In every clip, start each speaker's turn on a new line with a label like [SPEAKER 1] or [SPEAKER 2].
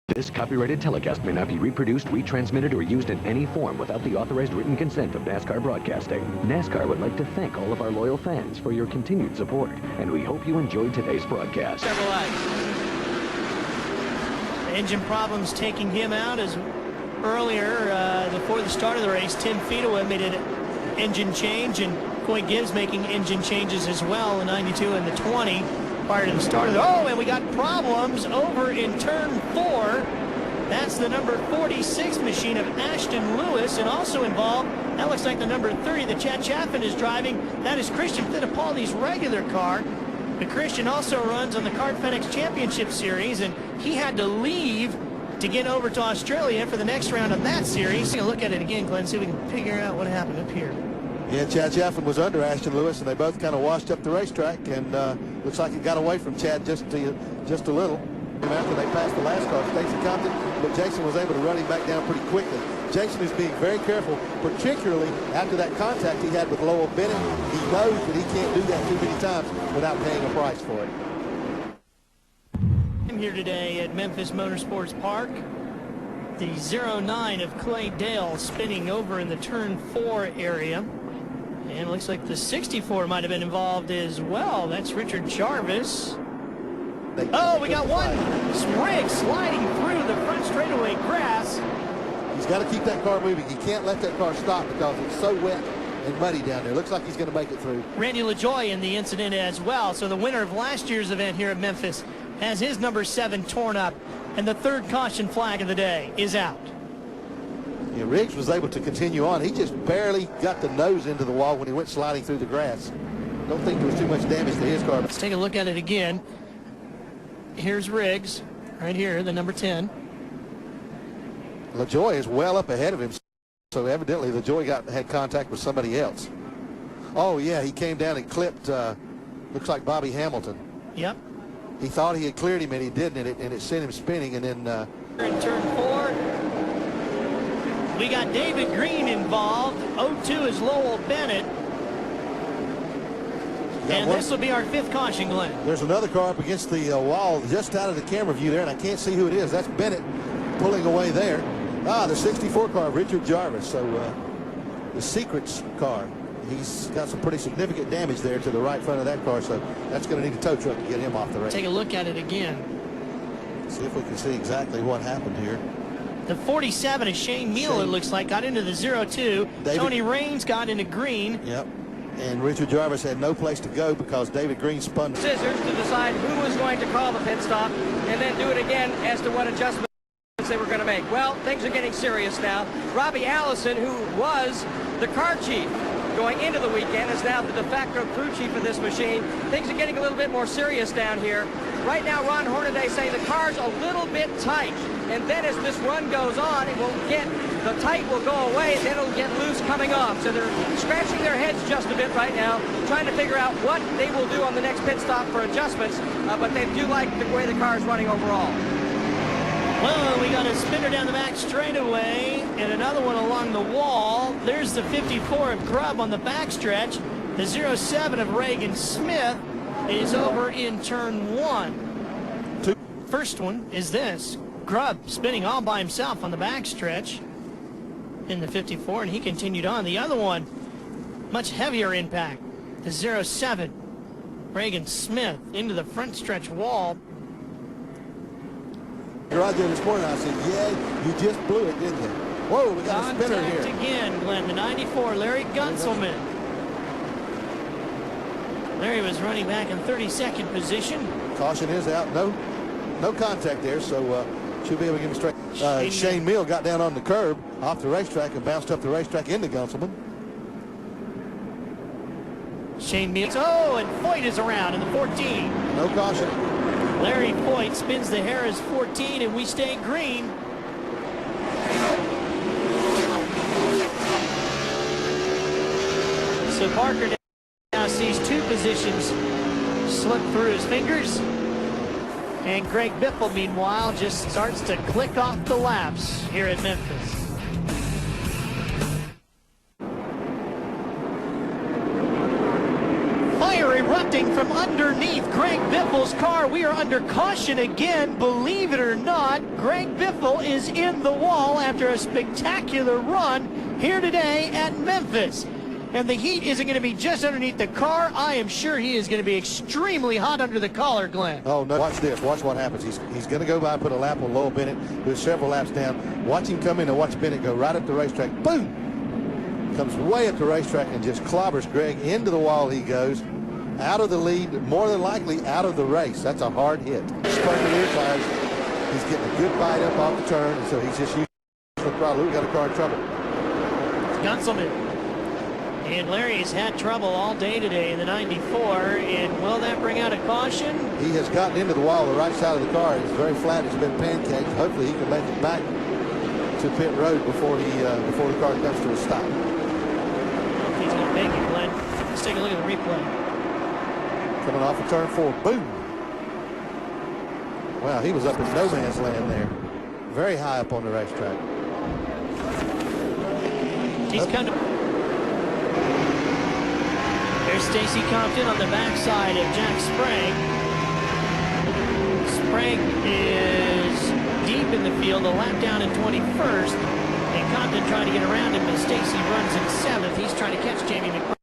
[SPEAKER 1] This copyrighted telecast may not be reproduced, retransmitted, or used in any form without the authorized written consent of NASCAR Broadcasting. NASCAR would like to thank all of our loyal fans for your continued support, and we hope you enjoyed today's broadcast.
[SPEAKER 2] Engine problems taking him out as earlier, before the start of the race, Tim Fedewa made an engine change, and Coy Gibbs making engine changes as well, the 92 and the 20. Prior to the start of the... Oh, and we got problems over in turn 4. That's the number 46 machine of Ashton Lewis, and also involved, that looks like the number 30 that Chad Chaffin is driving. That is Christian Fittipaldi's regular car. But Christian also runs on the Kart FedEx Championship Series, and he had to leave to get over to Australia for the next round of that series. Take a look at it again, Glenn, see if we can figure out what happened up here.
[SPEAKER 3] Yeah, Chad Chaffin was under Ashton Lewis, and they both kind of washed up the racetrack, and looks like it got away from Chad just a little. After they passed the last car, Stacy Compton, but Jason was able to run him back down pretty quickly. Jason is being very careful, particularly after that contact he had with Lowell Bennett. He knows that he can't do that too many times without paying a price for it.
[SPEAKER 2] I'm here today at Memphis Motorsports Park. The 09 of Clay Dale spinning over in the turn 4 area. And it looks like the 64 might have been involved as well. That's Richard Jarvis. Oh, we got one rig sliding through the front straightaway grass.
[SPEAKER 3] He's got to keep that car moving. He can't let that car stop because it's so wet and muddy down there. Looks like he's going to make it through. Randy
[SPEAKER 2] LaJoie in the incident as well. So the winner of last year's event here at Memphis has his number 7 torn up. And the third caution flag of the day is out.
[SPEAKER 3] Yeah, Riggs was able to continue on. He just barely got the nose into the wall when he went sliding through the grass. Don't think there was too much damage to his car.
[SPEAKER 2] Let's take a look at it again. Here's Riggs, right here, the number 10.
[SPEAKER 3] LaJoie is well up ahead of him, so evidently LaJoie had contact with somebody else. Oh, yeah, he came down and clipped, looks like Bobby Hamilton.
[SPEAKER 2] Yep.
[SPEAKER 3] He thought he had cleared him, and he didn't, and it sent him spinning, and then...
[SPEAKER 2] In turn 4, we got David Green involved. 02 is Lowell Bennett. And this will be our 5th caution, Glenn.
[SPEAKER 3] There's another car up against the wall just out of the camera view there, and I can't see who it is. That's Bennett pulling away there. Ah, the 64 car, Richard Jarvis. So the Secrets car. He's got some pretty significant damage there to the right front of that car, so that's going to need a tow truck to get him off the race.
[SPEAKER 2] Take a look at it again.
[SPEAKER 3] See if we can see exactly what happened here.
[SPEAKER 2] The 47 is Shane Meal, it looks like, got into the 02. Tony Raines got into green.
[SPEAKER 3] Yep. And Richard Jarvis had no place to go because David Green spun.
[SPEAKER 4] Scissors to decide who was going to call the pit stop and then do it again as to what adjustments they were going to make. Well, things are getting serious now. Robbie Allison, who was the car chief going into the weekend, is now the de facto crew chief of this machine. Things are getting a little bit more serious down here. Right now, Ron Hornaday saying the car's a little bit tight, and then as this run goes on, it will get, the tight will go away, and then it'll get loose coming off. So they're scratching their heads just a bit right now, trying to figure out what they will do on the next pit stop for adjustments, but they do like the way the car is running overall.
[SPEAKER 2] Well, we got a spinner down the back straightaway and another one along the wall. There's the 54 of Grubb on the backstretch. The 07 of Reagan Smith is over in turn 1. First one is this. Grubb spinning all by himself on the backstretch in the 54, and he continued on. The other one, much heavier impact. The 07, Reagan Smith, into the front stretch wall.
[SPEAKER 3] You're out there this morning, I said, yeah, you just blew it, didn't you? Whoa, we got a spinner here.
[SPEAKER 2] Again, Glenn, the 94, Larry Gunselman. Larry was running back in 32nd position.
[SPEAKER 3] Caution is out. No contact there, so should be able to get him straight. Shane Meal got down on the curb off the racetrack and bounced up the racetrack into Gunselman.
[SPEAKER 2] Shane Meal. Oh, and Foyt is around in the 14.
[SPEAKER 3] No caution.
[SPEAKER 2] Larry Foyt spins the Harris 14, and we stay green. So Parker now sees 2 positions slip through his fingers. And Greg Biffle, meanwhile, just starts to click off the laps here at Memphis. Fiery run. taunting from underneath Greg Biffle's car. We are under caution again, believe it or not. Greg Biffle is in the wall after a spectacular run here today at Memphis. And the heat isn't going to be just underneath the car. I am sure he is going to be extremely hot under the collar, Glenn.
[SPEAKER 3] Oh, no. Watch this. Watch what happens. He's going to go by and put a lap on Lowell Bennett, who's several laps down. Watch him come in and watch Bennett go right up the racetrack. Boom! Comes way up the racetrack and just clobbers Greg. Into the wall he goes. Out of the lead, more than likely out of the race. That's a hard hit. Spun the rear tires. He's getting a good bite up off the turn, and so he's just using the throttle. We've got a car in trouble.
[SPEAKER 2] Gunselman. And Larry has had trouble all day today in the 94, and will that bring out a caution?
[SPEAKER 3] He has gotten into the wall, the right side of the car. It's very flat. It's been pancaked. Hopefully he can make it back to pit road before the car comes to a stop.
[SPEAKER 2] I don't know if he's going to make it, Glenn. Let's take a look at the replay.
[SPEAKER 3] Coming off of turn 4. Boom! Wow, he was up in no man's land there. Very high up on the racetrack.
[SPEAKER 2] He's kind of... There's Stacy Compton on the backside of Jack Sprague. Sprague is deep in the field, a lap down in 21st, and Compton trying to get around him, but Stacy runs in 7th. He's trying to catch Jamie McMurray.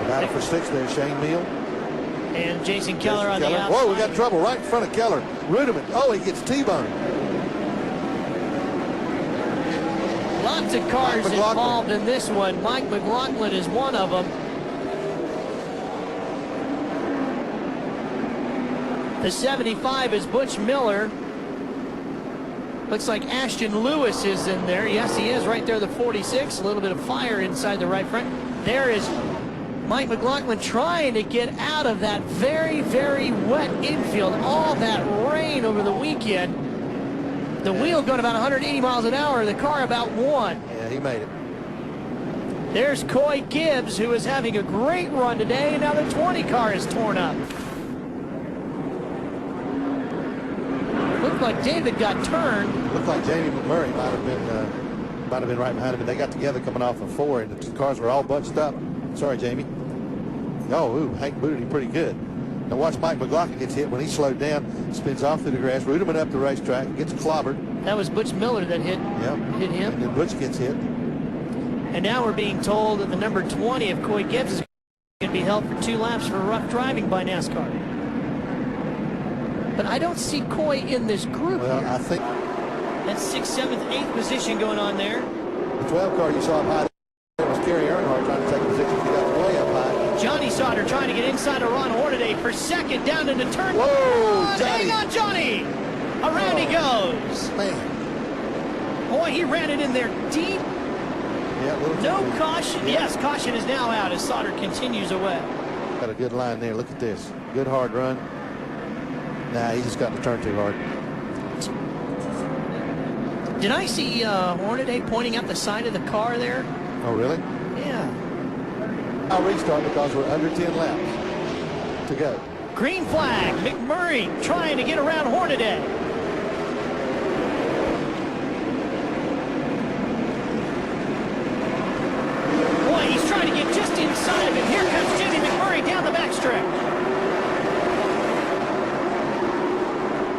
[SPEAKER 3] Battle for 6 there, Shane Neal.
[SPEAKER 2] And Jason Keller on the outside.
[SPEAKER 3] Whoa, we got trouble right in front of Keller. Rudiman. Oh, he gets T-boned.
[SPEAKER 2] Lots of cars involved in this one. Mike McLaughlin is one of them. The 75 is Butch Miller. Looks like Ashton Lewis is in there. Yes, he is right there, the 46. A little bit of fire inside the right front. There is Mike McLaughlin trying to get out of that very, very wet infield. All that rain over the weekend. The wheel going about 180 miles an hour, the car about 1.
[SPEAKER 3] Yeah, he made it.
[SPEAKER 2] There's Coy Gibbs, who is having a great run today, and now the 20 car is torn up. Looked like David got turned.
[SPEAKER 3] Looked like Jamie McMurray might have been right behind him, and they got together coming off of 4, and the cars were all bunched up. Sorry, Jamie. Oh, ooh, Hank booted him pretty good. Now watch Mike McLaughlin gets hit when he slowed down, spins off through the grass. Rudiman up the racetrack, gets clobbered.
[SPEAKER 2] That was Butch Miller that hit him.
[SPEAKER 3] And then Butch gets hit.
[SPEAKER 2] And now we're being told that the number 20 of Coy Gibbs is going to be held for 2 laps for rough driving by NASCAR. But I don't see Coy in this group
[SPEAKER 3] Well,
[SPEAKER 2] here.
[SPEAKER 3] I think
[SPEAKER 2] That's 6th, 7th, 8th position going on there.
[SPEAKER 3] the 12 car you saw up high there was Kerry Earnhardt trying to take position. He got way up high.
[SPEAKER 2] Johnny Sauter trying to get inside of Ron Hornaday for 2nd down into turn.
[SPEAKER 3] Whoa, Johnny.
[SPEAKER 2] Hang on, Johnny! Around he goes.
[SPEAKER 3] Man.
[SPEAKER 2] Boy, he ran it in there deep.
[SPEAKER 3] Yeah,
[SPEAKER 2] No caution. Yes, caution is now out as Sauter continues away.
[SPEAKER 3] Got a good line there. Look at this. Good hard run. Nah, he just got the turn too hard.
[SPEAKER 2] Did I see Hornaday pointing out the side of the car there?
[SPEAKER 3] Oh, really?
[SPEAKER 2] Yeah.
[SPEAKER 3] I'll restart because we're under 10 laps to go.
[SPEAKER 2] Green flag. McMurray trying to get around Hornaday. Boy, he's trying to get just inside of it. Here comes Jimmy McMurray down the backstretch.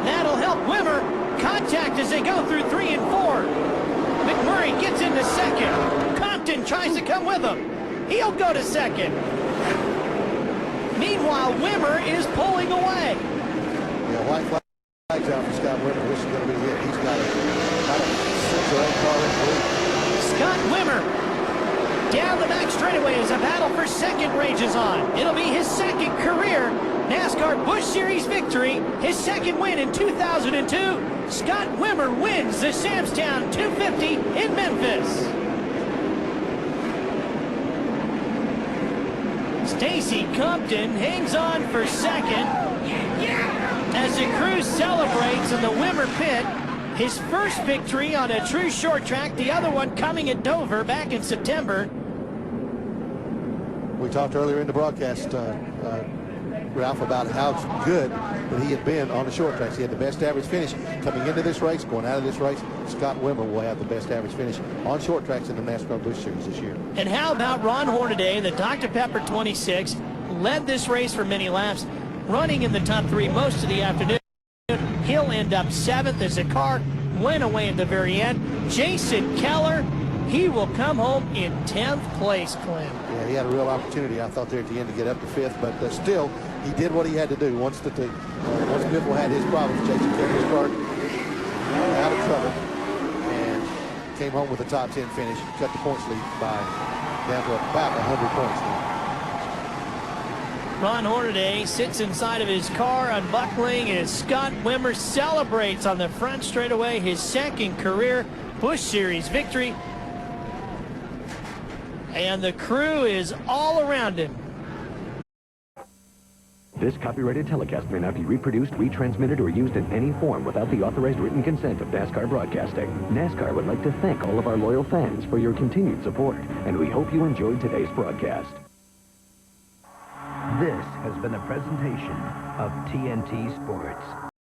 [SPEAKER 2] That'll help Wimmer. Contact as they go through 3 and 4. McMurray gets into 2nd. Compton tries to come with him. He'll go to 2nd. Meanwhile, Wimmer is pulling away.
[SPEAKER 3] Yeah, white flags out for Scott Wimmer. This is going to be it. He's got a 6 or 8 car in the lead.
[SPEAKER 2] Scott Wimmer down the back straightaway as a battle for 2nd rages on. It'll be his 2nd career NASCAR Busch Series victory, his 2nd win in 2002. Scott Wimmer wins the Samstown 250 in Memphis. Stacy Compton hangs on for 2nd as the crew celebrates in the Wimmer pit. His first victory on a true short track, the other one coming at Dover back in September.
[SPEAKER 3] We talked earlier in the broadcast. Ralph, about how good that he had been on the short tracks. He had the best average finish coming into this race, going out of this race. Scott Wimmer will have the best average finish on short tracks in the NASCAR Busch Series this year.
[SPEAKER 2] And how about Ron Hornaday, the Dr. Pepper 26, led this race for many laps, running in the top 3 most of the afternoon. He'll end up 7th as the car went away at the very end. Jason Keller, he will come home in 10th place, Clem.
[SPEAKER 3] Yeah, he had a real opportunity, I thought, there at the end to get up to 5th, but still, he did what he had to do. Once Biffle had his problems, Jason carried his car out of trouble and came home with a top 10 finish, cut the points lead by down to about 100 points now.
[SPEAKER 2] Ron Hornaday sits inside of his car unbuckling as Scott Wimmer celebrates on the front straightaway his 2nd career Busch Series victory. And the crew is all around him.
[SPEAKER 1] This copyrighted telecast may not be reproduced, retransmitted, or used in any form without the authorized written consent of NASCAR Broadcasting. NASCAR would like to thank all of our loyal fans for your continued support, and we hope you enjoyed today's broadcast.
[SPEAKER 5] This has been a presentation of TNT Sports.